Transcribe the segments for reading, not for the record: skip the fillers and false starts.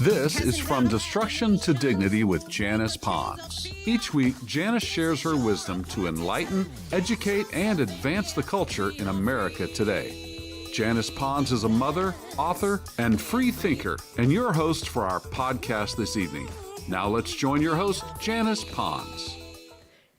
This is From Destruction to Dignity with Janice Pons. Each week, Janice shares her wisdom to enlighten, educate, and advance the culture in America today. Janice Pons is a mother, author, and free thinker, and your host for our podcast this evening. Now let's join your host, Janice Pons.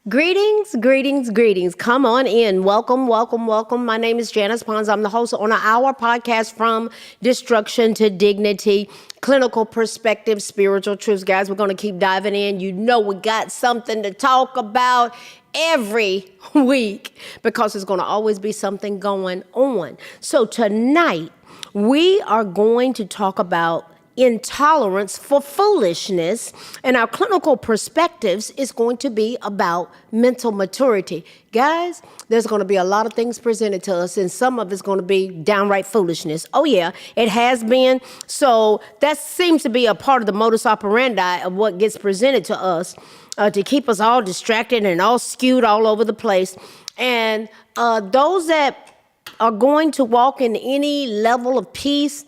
Greetings, greetings, greetings. Come on in. Welcome, welcome, welcome. My name is Janice Pons. I'm the host on our podcast, From Destruction to Dignity, Clinical Perspective, Spiritual Truths. Guys, we're going to keep diving in. You know we got something to talk about every week because there's going to always be something going on. So tonight, we are going to talk about intolerance for foolishness, and our clinical perspectives is going to be about mental maturity. Guys, there's going to be a lot of things presented to us, and some of it's going to be downright foolishness. Oh yeah, it has been. So that seems to be a part of the modus operandi of what gets presented to us to keep us all distracted and all skewed all over the place. And those that are going to walk in any level of peace,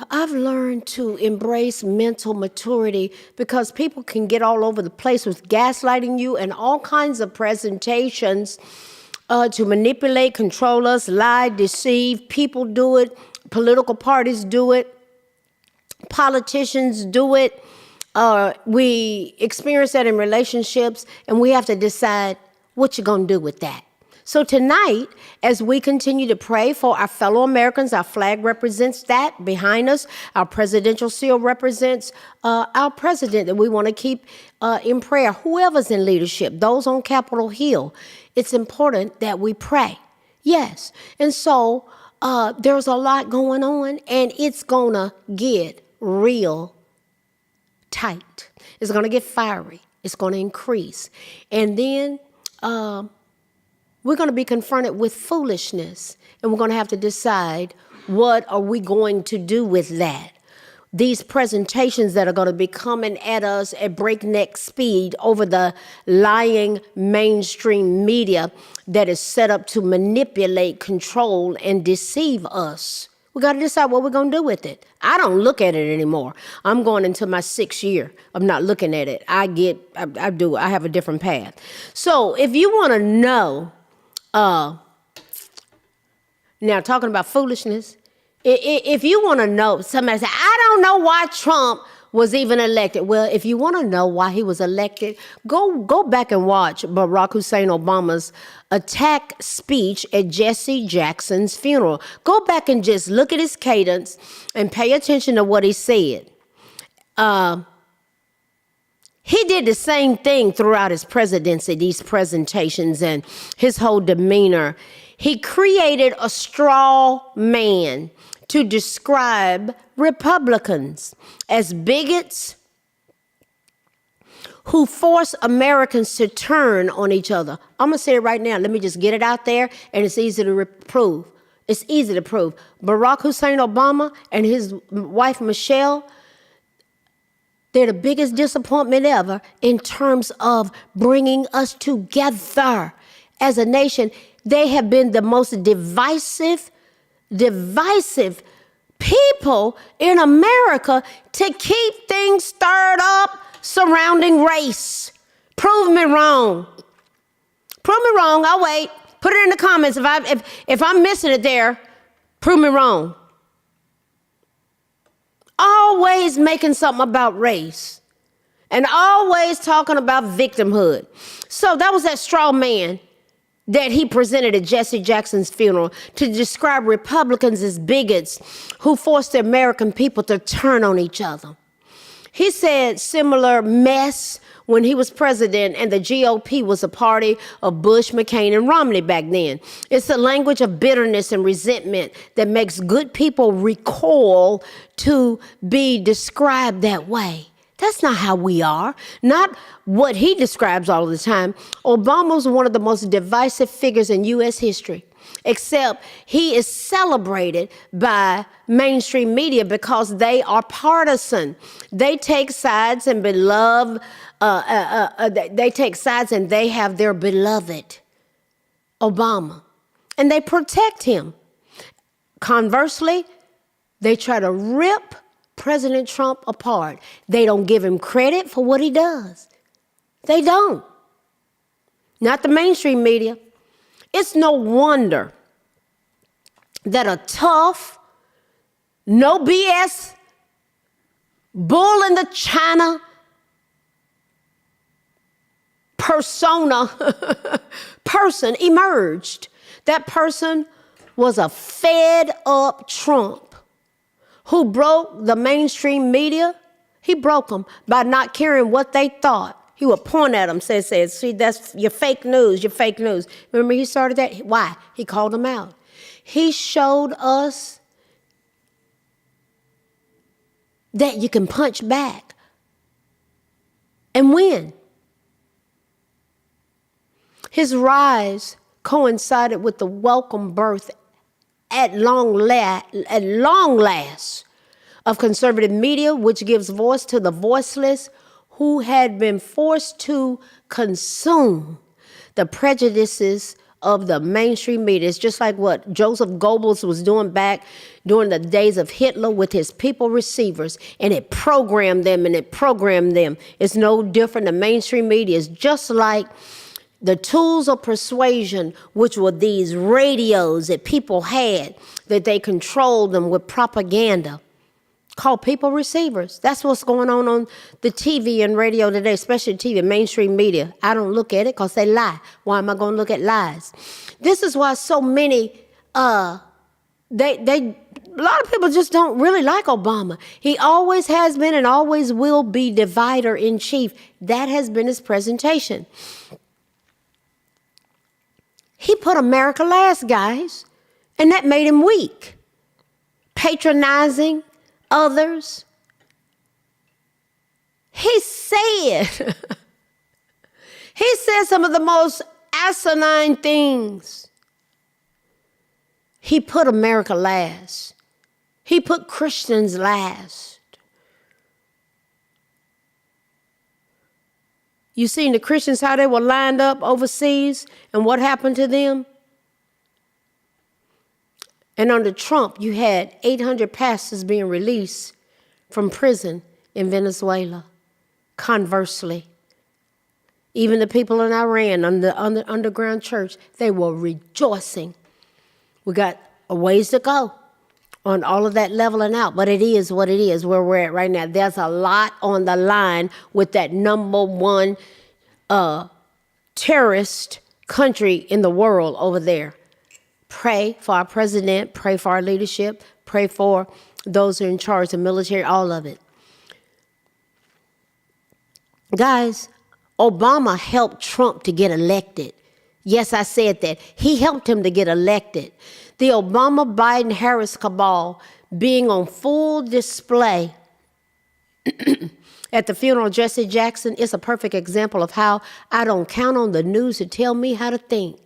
I've learned to embrace mental maturity because people can get all over the place with gaslighting you and all kinds of presentations to manipulate, control us, lie, deceive. People do it. Political parties do it. Politicians do it. We experience that in relationships, and we have to decide what you're going to do with that. So tonight, as we continue to pray for our fellow Americans, our flag represents that behind us. Our presidential seal represents our president that we want to keep in prayer. Whoever's in leadership, those on Capitol Hill, it's important that we pray. Yes. And so there's a lot going on, and it's going to get real tight. It's going to get fiery. It's going to increase. And then we're going to be confronted with foolishness, and we're going to have to decide what are we going to do with that. These presentations that are going to be coming at us at breakneck speed over the lying mainstream media that is set up to manipulate, control, and deceive us. We got to decide what we're going to do with it. I don't look at it anymore. I'm going into my 6th year of not looking at it. I have a different path. So if you want to know, now talking about foolishness, if you want to know, somebody say, I don't know why Trump was even elected. Well, if you want to know why he was elected, go back and watch Barack Hussein Obama's attack speech at Jesse Jackson's funeral. Go back and just look at his cadence and pay attention to what he said. He did the same thing throughout his presidency, these presentations and his whole demeanor. He created a straw man to describe Republicans as bigots who force Americans to turn on each other. I'm going to say it right now. Let me just get it out there, and it's easy to prove. It's easy to prove. Barack Hussein Obama and his wife, Michelle, they're the biggest disappointment ever in terms of bringing us together as a nation. They have been the most divisive people in America to keep things stirred up surrounding race. Prove me wrong. Prove me wrong. I'll wait. Put it in the comments. If I'm missing it there, prove me wrong. Always making something about race and always talking about victimhood. So that was that straw man that he presented at Jesse Jackson's funeral to describe Republicans as bigots who forced the American people to turn on each other. He said similar mess when he was president and the GOP was a party of Bush, McCain, and Romney back then. It's a language of bitterness and resentment that makes good people recoil to be described that way. That's not how we are. Not what he describes all the time. Obama was one of the most divisive figures in U.S. history, except he is celebrated by mainstream media because they are partisan. They take sides and they take sides and they have their beloved Obama, and they protect him. Conversely, they try to rip President Trump apart. They don't give him credit for what he does. They don't. Not the mainstream media. It's no wonder that a tough, no BS, bull in the China person emerged. That person was a fed up Trump who broke the mainstream media. He broke them by not caring what they thought. He would point at them, say, see, that's your fake news, your fake news. Remember he started that? Why? He called them out. He showed us that you can punch back and win. His rise coincided with the welcome birth at long last of conservative media, which gives voice to the voiceless who had been forced to consume the prejudices of the mainstream media. It's just like what Joseph Goebbels was doing back during the days of Hitler with his people receivers, and it programmed them and it programmed them. It's no different. The mainstream media is just like the tools of persuasion, which were these radios that people had, that they controlled them with propaganda, called people receivers. That's what's going on the TV and radio today, especially TV, mainstream media. I don't look at it because they lie. Why am I going to look at lies? This is why so many, a lot of people just don't really like Obama. He always has been and always will be divider in chief. That has been his presentation. He put America last, guys, and that made him weak. Patronizing others. He said some of the most asinine things. He put America last. He put Christians last. You seen the Christians, how they were lined up overseas and what happened to them? And under Trump, you had 800 pastors being released from prison in Venezuela. Conversely, even the people in Iran, on the underground church, they were rejoicing. We got a ways to go on all of that leveling out, but it is what it is where we're at right now. There's a lot on the line with that number one terrorist country in the world over there. Pray for our president, pray for our leadership, pray for those who are in charge, the military, all of it. Guys, Obama helped Trump to get elected. Yes, I said that. He helped him to get elected. The Obama-Biden-Harris cabal being on full display at the funeral of Jesse Jackson is a perfect example of how I don't count on the news to tell me how to think.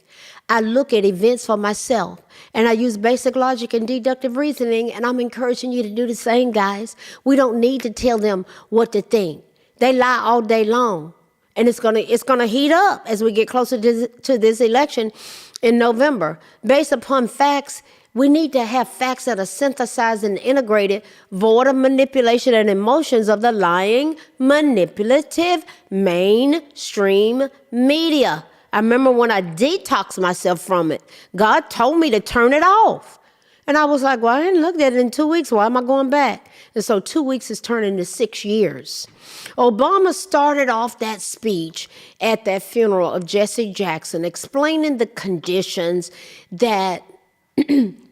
I look at events for myself, and I use basic logic and deductive reasoning, and I'm encouraging you to do the same, guys. We don't need to tell them what to think. They lie all day long, and it's gonna heat up as we get closer to this election in November. Based upon facts, we need to have facts that are synthesized and integrated, void of manipulation and emotions of the lying, manipulative mainstream media. I remember when I detoxed myself from it, God told me to turn it off. And I was like, well, I hadn't looked at it in 2 weeks. Why am I going back? And so 2 weeks is turning to 6 years. Obama started off that speech at that funeral of Jesse Jackson, explaining the conditions that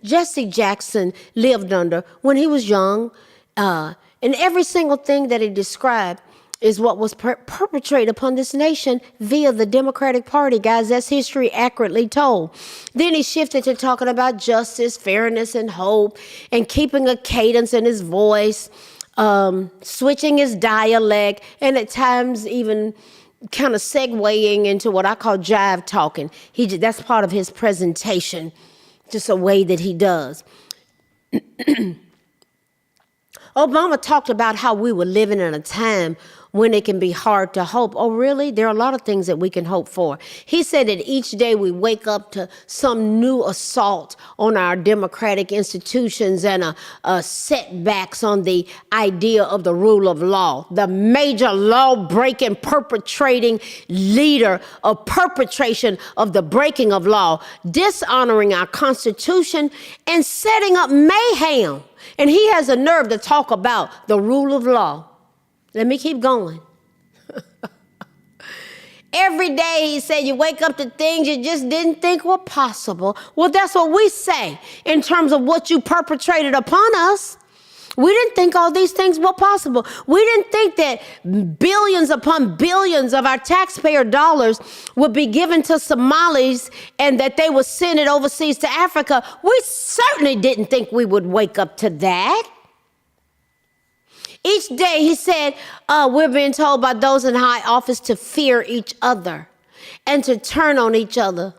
Jesse Jackson lived under when he was young. And every single thing that he described is what was perpetrated upon this nation via the Democratic Party. Guys, that's history accurately told. Then he shifted to talking about justice, fairness, and hope, and keeping a cadence in his voice, switching his dialect, and at times even kind of segueing into what I call jive talking. That's part of his presentation, just a way that he does. Obama talked about how we were living in a time when it can be hard to hope. Oh, really? There are a lot of things that we can hope for. He said that each day we wake up to some new assault on our democratic institutions and setbacks on the idea of the rule of law. The major law-breaking, perpetrating leader of perpetration of the breaking of law, dishonoring our Constitution and setting up mayhem. And he has a nerve to talk about the rule of law. Let me keep going. Every day he said you wake up to things you just didn't think were possible. Well, that's what we say in terms of what you perpetrated upon us. We didn't think all these things were possible. We didn't think that billions upon billions of our taxpayer dollars would be given to Somalis and that they would send it overseas to Africa. We certainly didn't think we would wake up to that. Each day, he said, we're being told by those in high office to fear each other and to turn on each other.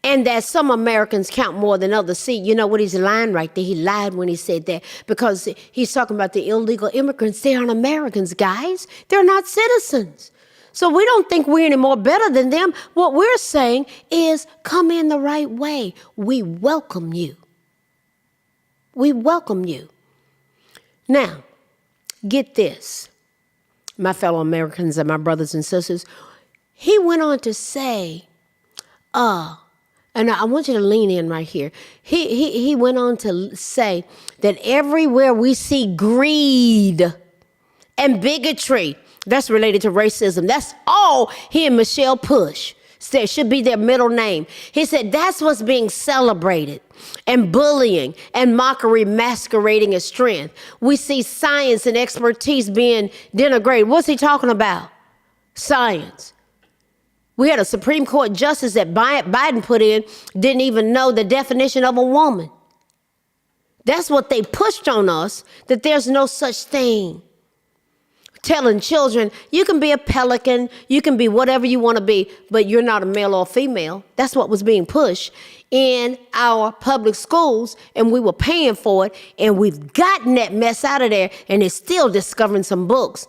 And that some Americans count more than others. See, you know what? He's lying right there. He lied when he said that because he's talking about the illegal immigrants. They aren't Americans, guys. They're not citizens. So we don't think we're any more better than them. What we're saying is come in the right way. We welcome you. We welcome you. Now, get this, my fellow Americans and my brothers and sisters. He went on to say, and I want you to lean in right here. He went on to say that everywhere we see greed and bigotry, that's related to racism. That's all he and Michelle push. Said should be their middle name. He said that's what's being celebrated, and bullying and mockery masquerading as strength. We see science and expertise being denigrated. What's he talking about? Science. We had a Supreme Court justice that Biden put in, didn't even know the definition of a woman. That's what they pushed on us, that there's no such thing. Telling children, you can be a pelican, you can be whatever you want to be, but you're not a male or female. That's what was being pushed in our public schools, and we were paying for it, and we've gotten that mess out of there, and it's still discovering some books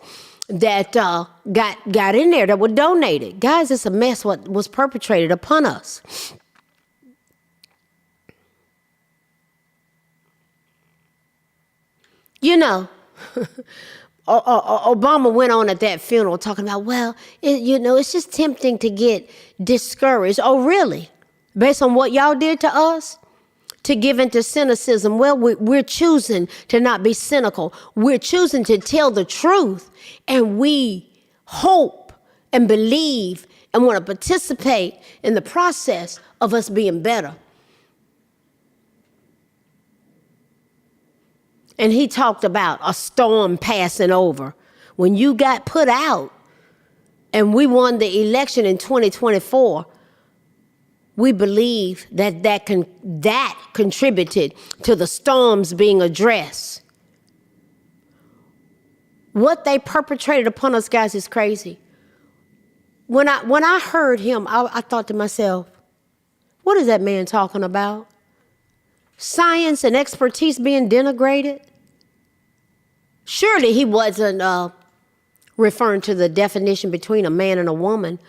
that got in there that were donated. Guys, it's a mess what was perpetrated upon us. You know, Obama went on at that funeral talking about, well, it's just tempting to get discouraged. Oh, really? Based on what y'all did to us? To give into cynicism? Well, we're choosing to not be cynical. We're choosing to tell the truth. And we hope and believe and want to participate in the process of us being better. And he talked about a storm passing over. When you got put out and we won the election in 2024, we believe that contributed to the storms being addressed. What they perpetrated upon us, guys, is crazy. When I heard him, I thought to myself, what is that man talking about? Science and expertise being denigrated? Surely he wasn't referring to the definition between a man and a woman.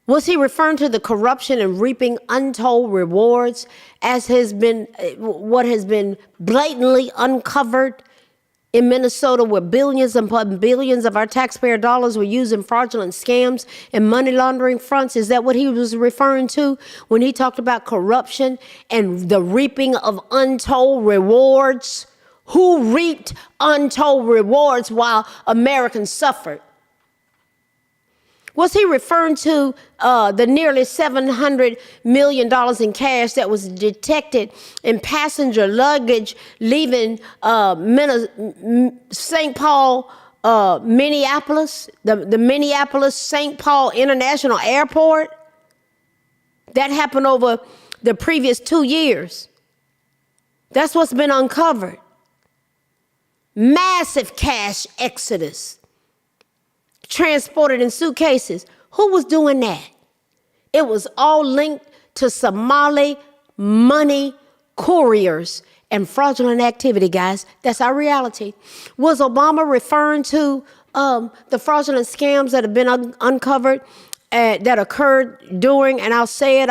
Was he referring to the corruption and reaping untold rewards as what has been blatantly uncovered in Minnesota, where billions upon billions of our taxpayer dollars were used in fraudulent scams and money laundering fronts? Is that what he was referring to when he talked about corruption and the reaping of untold rewards? Who reaped untold rewards while Americans suffered? Was he referring to the nearly $700 million in cash that was detected in passenger luggage leaving St. Paul, Minneapolis, the Minneapolis-St. Paul International Airport? That happened over the previous 2 years. That's what's been uncovered. Massive cash exodus. Transported in suitcases. Who was doing that? It was all linked to Somali money couriers and fraudulent activity, guys. That's our reality. Was Obama referring to the fraudulent scams that have been uncovered that occurred during, and I'll say it,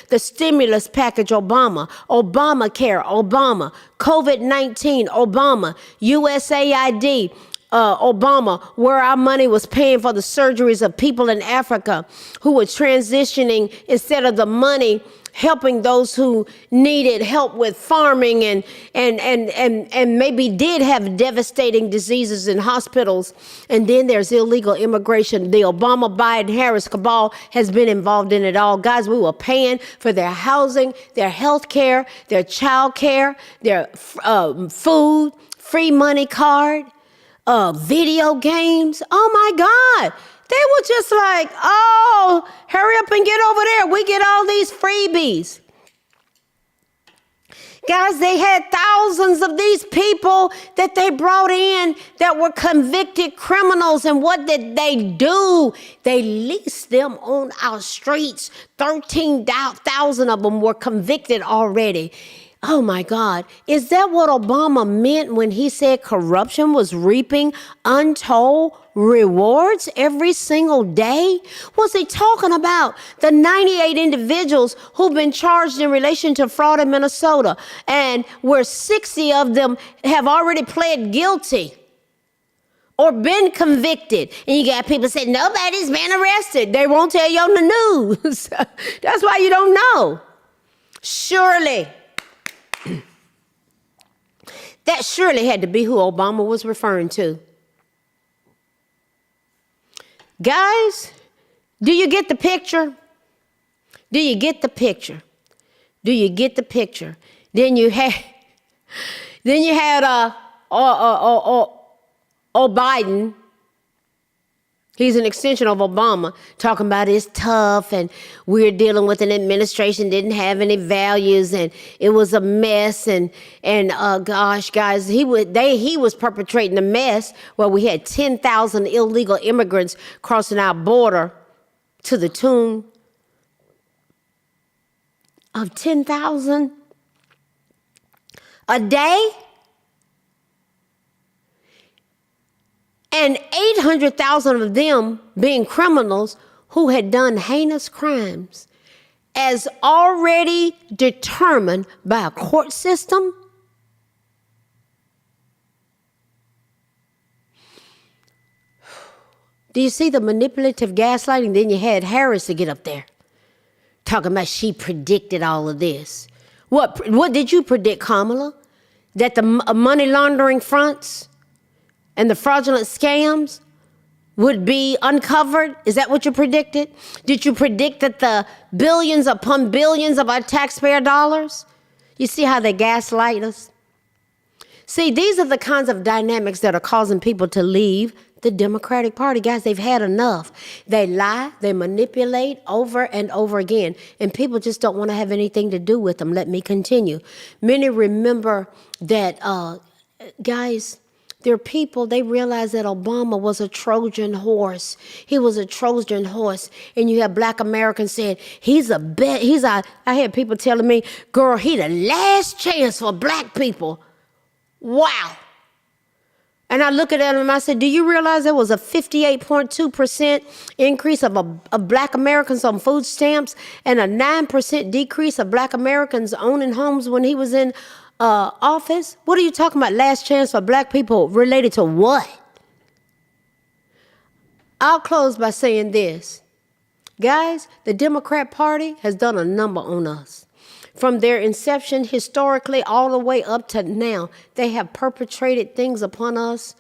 the stimulus package, Obama, Obamacare, Obama, COVID-19, Obama, USAID, Obama, where our money was paying for the surgeries of people in Africa who were transitioning instead of the money helping those who needed help with farming and maybe did have devastating diseases in hospitals. And then there's illegal immigration. The Obama, Biden, Harris cabal has been involved in it all. Guys, we were paying for their housing, their health care, their child care, their food, free money card, video games. Oh my God. They were just like, oh, hurry up and get over there. We get all these freebies. Guys, they had thousands of these people that they brought in that were convicted criminals. And what did they do? They leased them on our streets. 13,000 of them were convicted already. Oh my God. Is that what Obama meant when he said corruption was reaping untold rewards every single day? Was he talking about the 98 individuals who've been charged in relation to fraud in Minnesota, and where 60 of them have already pled guilty or been convicted? And you got people saying nobody's been arrested. They won't tell you on the news. That's why you don't know. Surely. That surely had to be who Obama was referring to. Guys, do you get the picture? Do you get the picture? Do you get the picture? Then you had Biden. He's an extension of Obama, talking about it's tough and we're dealing with an administration didn't have any values and it was a mess and gosh, guys, he was perpetrating a mess where we had 10,000 illegal immigrants crossing our border to the tune of 10,000 a day. And 800,000 of them being criminals who had done heinous crimes as already determined by a court system. Do you see the manipulative gaslighting? Then you had Harris to get up there talking about she predicted all of this. What did you predict, Kamala? That the money laundering fronts and the fraudulent scams would be uncovered? Is that what you predicted? Did you predict that the billions upon billions of our taxpayer dollars? You see how they gaslight us? See, these are the kinds of dynamics that are causing people to leave the Democratic Party. Guys, they've had enough. They lie, they manipulate over and over again, and people just don't want to have anything to do with them. Let me continue. Many remember that, guys, there are people, they realize that Obama was a Trojan horse. He was a Trojan horse. And you have Black Americans saying, I had people telling me, girl, he the last chance for Black people. Wow. And I look at them and I said, do you realize there was a 58.2% increase of Black Americans on food stamps and a 9% decrease of Black Americans owning homes when he was in office? What are you talking about? Last chance for Black people related to what? I'll close by saying this. Guys, the Democrat Party has done a number on us. From their inception historically all the way up to now, they have perpetrated things upon us.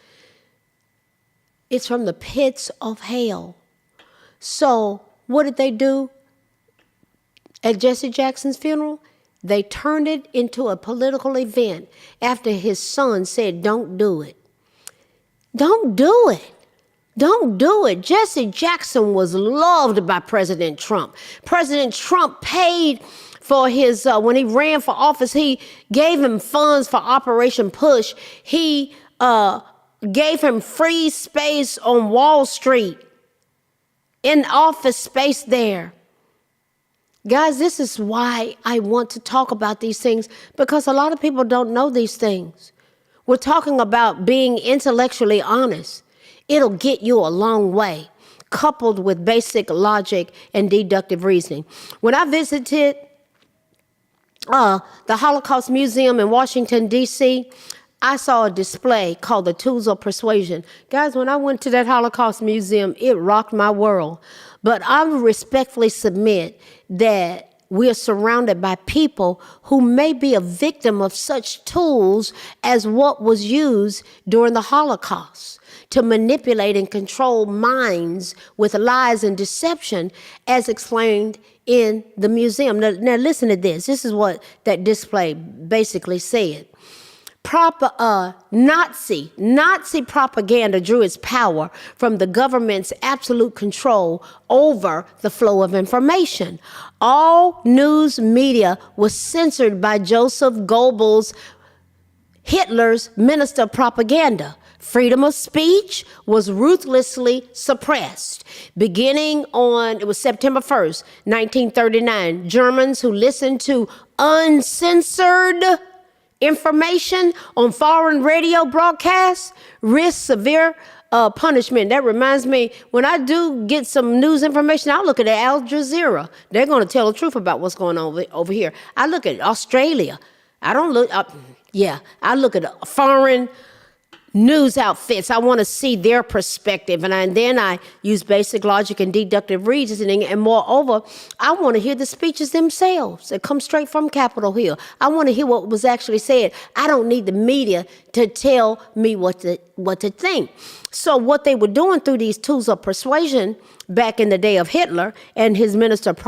It's from the pits of hell. So what did they do at Jesse Jackson's funeral? They turned it into a political event after his son said, don't do it. Don't do it. Don't do it. Jesse Jackson was loved by President Trump. President Trump paid for his, when he ran for office, he gave him funds for Operation Push. He gave him free space on Wall Street, in office space there. Guys, this is why I want to talk about these things, because a lot of people don't know these things. We're talking about being intellectually honest. It'll get you a long way, coupled with basic logic and deductive reasoning. When I visited the Holocaust Museum in Washington, D.C., I saw a display called the Tools of Persuasion. Guys, when I went to that Holocaust Museum, it rocked my world. But I respectfully submit that we are surrounded by people who may be a victim of such tools as what was used during the Holocaust to manipulate and control minds with lies and deception, as explained in the museum. Now listen to this. This is what that display basically said. Nazi propaganda drew its power from the government's absolute control over the flow of information. All news media was censored by Joseph Goebbels, Hitler's minister of propaganda. Freedom of speech was ruthlessly suppressed. Beginning on, it was September 1st, 1939, Germans who listened to uncensored information on foreign radio broadcasts risk severe punishment. That reminds me, when I do get some news information, I look at Al Jazeera. They're going to tell the truth about what's going on over here. I look at Australia. I look at foreign news outfits. I want to see their perspective. And then I use basic logic and deductive reasoning. And moreover, I want to hear the speeches themselves that come straight from Capitol Hill. I want to hear what was actually said. I don't need the media to tell me what to think. So what they were doing through these tools of persuasion back in the day of Hitler and his minister of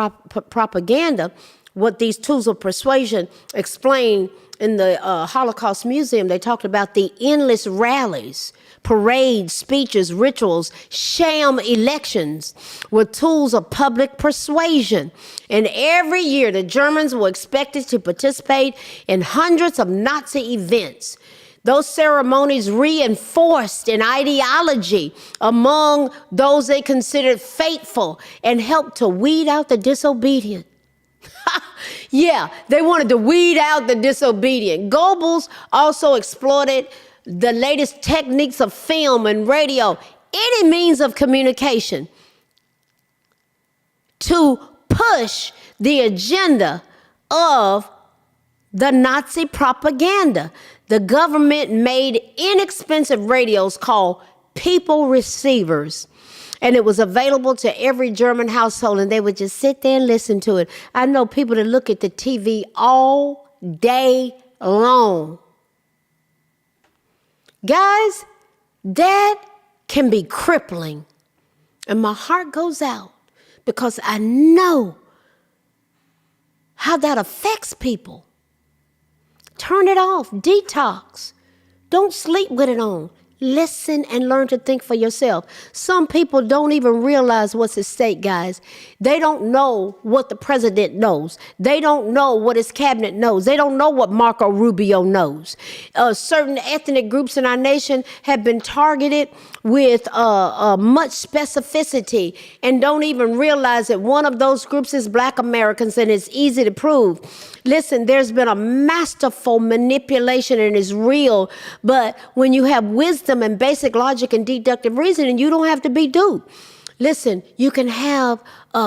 propaganda, what these tools of persuasion explain in the Holocaust Museum, they talked about the endless rallies, parades, speeches, rituals, sham elections were tools of public persuasion. And every year, the Germans were expected to participate in hundreds of Nazi events. Those ceremonies reinforced an ideology among those they considered faithful and helped to weed out the disobedient. Yeah, they wanted to weed out the disobedient. Goebbels also exploited the latest techniques of film and radio, any means of communication, to push the agenda of the Nazi propaganda. The government made inexpensive radios called people receivers. And it was available to every German household, and they would just sit there and listen to it. I know people that look at the TV all day long. Guys, that can be crippling. And my heart goes out because I know how that affects people. Turn it off. Detox. Don't sleep with it on. Listen and learn to think for yourself. Some people don't even realize what's at stake, guys. They don't know what the president knows. They don't know what his cabinet knows. They don't know what Marco Rubio knows. Certain ethnic groups in our nation have been targeted with much specificity and don't even realize that one of those groups is Black Americans, and it's easy to prove. Listen, there's been a masterful manipulation, and it's real. But when you have wisdom and basic logic and deductive reasoning, you don't have to be duped. Listen, you can have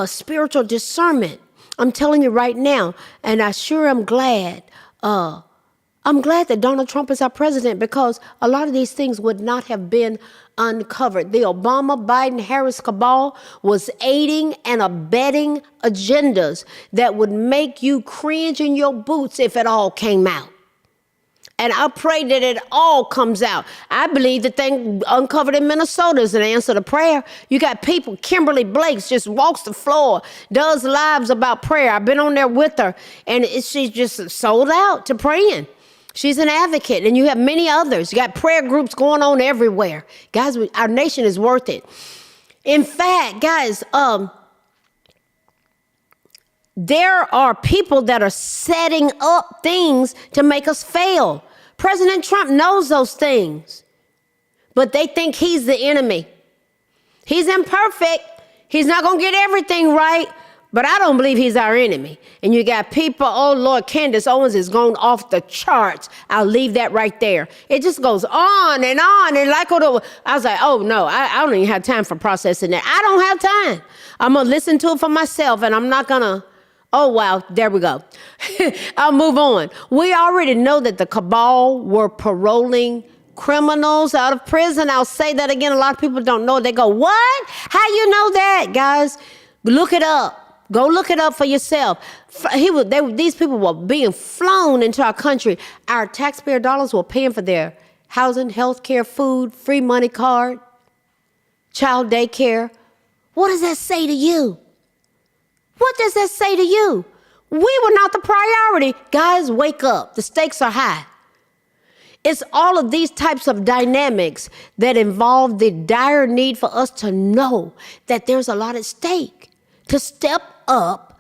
spiritual discernment. I'm telling you right now, and I sure am glad. I'm glad that Donald Trump is our president, because a lot of these things would not have been uncovered. The Obama, Biden, Harris cabal was aiding and abetting agendas that would make you cringe in your boots if it all came out. And I pray that it all comes out. I believe the thing uncovered in Minnesota is an answer to prayer. You got people, Kimberly Blakes just walks the floor, does lives about prayer. I've been on there with her, and she's just sold out to praying. She's an advocate, and you have many others. You got prayer groups going on everywhere. Guys, our nation is worth it. In fact, guys, there are people that are setting up things to make us fail. President Trump knows those things, but they think he's the enemy. He's imperfect. He's not going to get everything right, But I don't believe he's our enemy. And you got people, oh Lord, Candace Owens is going off the charts. I'll leave that right there. It just goes on and on. And I was like, oh no, I don't even have time for processing that. I don't have time. I'm going to listen to it for myself, and I'm not going to, oh wow, there we go. I'll move on. We already know that the cabal were paroling criminals out of prison. I'll say that again. A lot of people don't know. They go, what? How you know that? Guys, look it up. Go look it up for yourself. These people were being flown into our country. Our taxpayer dollars were paying for their housing, health care, food, free money card, child daycare. What does that say to you? What does that say to you? We were not the priority. Guys, wake up. The stakes are high. It's all of these types of dynamics that involve the dire need for us to know that there's a lot at stake, to step up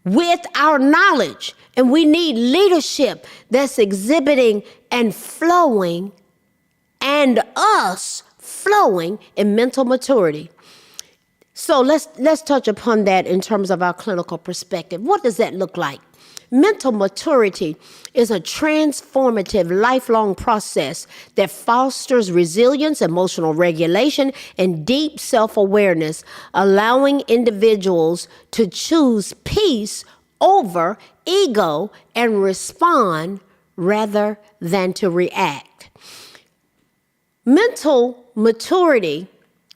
with our knowledge. And we need leadership that's exhibiting and flowing, and us flowing in mental maturity. So let's touch upon that in terms of our clinical perspective. What does that look like? Mental maturity is a transformative, lifelong process that fosters resilience, emotional regulation, and deep self-awareness, allowing individuals to choose peace over ego and respond rather than to react. Mental maturity,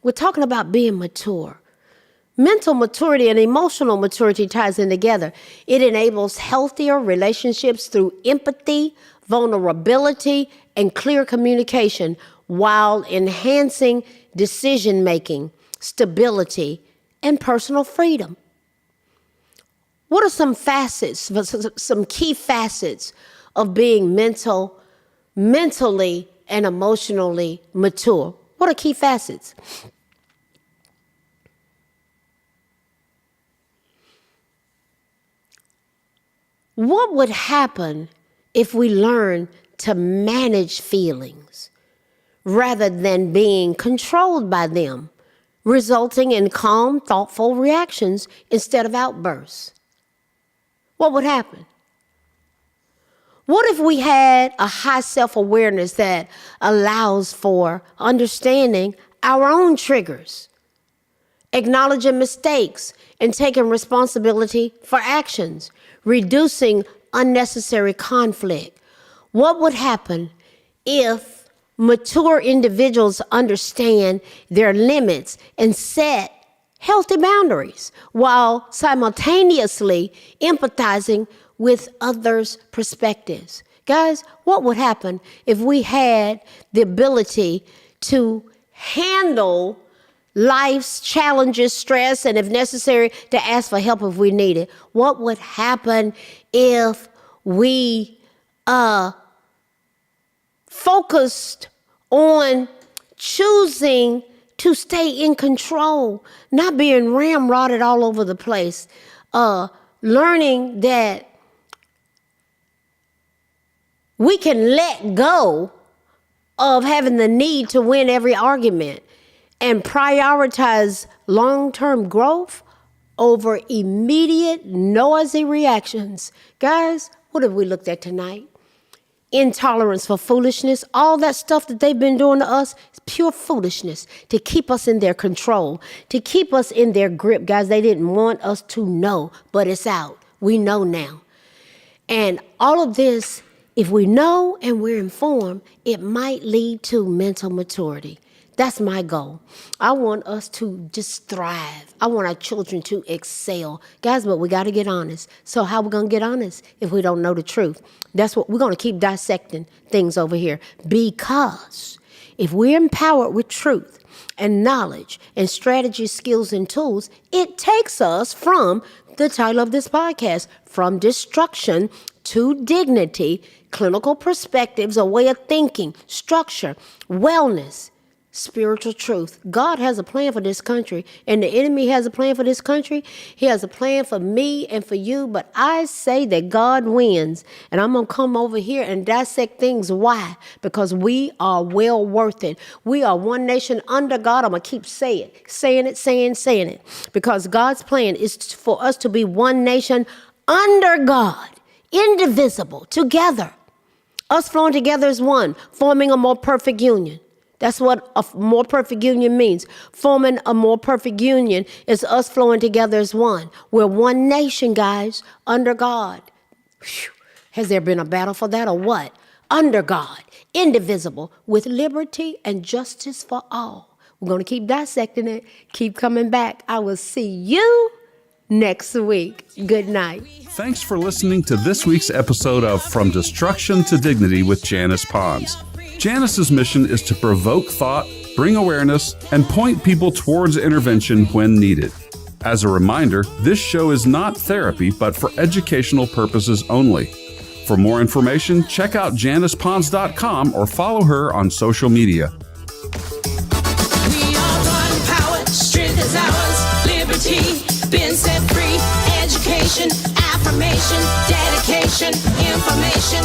we're talking about being mature. Mental maturity and emotional maturity ties in together. It enables healthier relationships through empathy, vulnerability, and clear communication, while enhancing decision-making, stability, and personal freedom. What are some key facets of being mentally and emotionally mature? What are key facets? What would happen if we learn to manage feelings rather than being controlled by them, resulting in calm, thoughtful reactions instead of outbursts? What would happen? What if we had a high self-awareness that allows for understanding our own triggers, acknowledging mistakes, and taking responsibility for actions, reducing unnecessary conflict? What would happen if mature individuals understand their limits and set healthy boundaries while simultaneously empathizing with others' perspectives? Guys, what would happen if we had the ability to handle life's challenges, stress, and if necessary, to ask for help if we need it? What would happen if we focused on choosing to stay in control, not being ramrodded all over the place, learning that we can let go of having the need to win every argument and prioritize long-term growth over immediate noisy reactions? Guys, what have we looked at tonight? Intolerance for foolishness. All that stuff that they've been doing to us is pure foolishness to keep us in their control, to keep us in their grip. Guys, they didn't want us to know, but it's out. We know now. And all of this, if we know and we're informed, it might lead to mental maturity. That's my goal. I want us to just thrive. I want our children to excel. Guys, but we got to get honest. So how we going to get honest if we don't know the truth? That's what we're going to keep dissecting things over here. Because if we're empowered with truth and knowledge and strategy, skills, and tools, it takes us from the title of this podcast, from destruction to dignity, clinical perspectives, a way of thinking, structure, wellness, spiritual truth. God has a plan for this country, and the enemy has a plan for this country. He has a plan for me and for you, but I say that God wins, and I'm going to come over here and dissect things. Why? Because we are well worth it. We are one nation under God. I'm going to keep saying it, because God's plan is for us to be one nation under God, indivisible, together. Us flowing together as one, forming a more perfect union. That's what a more perfect union means. Forming a more perfect union is us flowing together as one. We're one nation, guys, under God. Whew. Has there been a battle for that or what? Under God, indivisible, with liberty and justice for all. We're going to keep dissecting it, keep coming back. I will see you next week. Good night. Thanks for listening to this week's episode of From Destruction to Dignity with Janice Pons. Janice's mission is to provoke thought, bring awareness, and point people towards intervention when needed. As a reminder, this show is not therapy, but for educational purposes only. For more information, check out JanicePons.com or follow her on social media. We are one power, strength is ours, liberty, been set free, education, affirmation, dedication, information.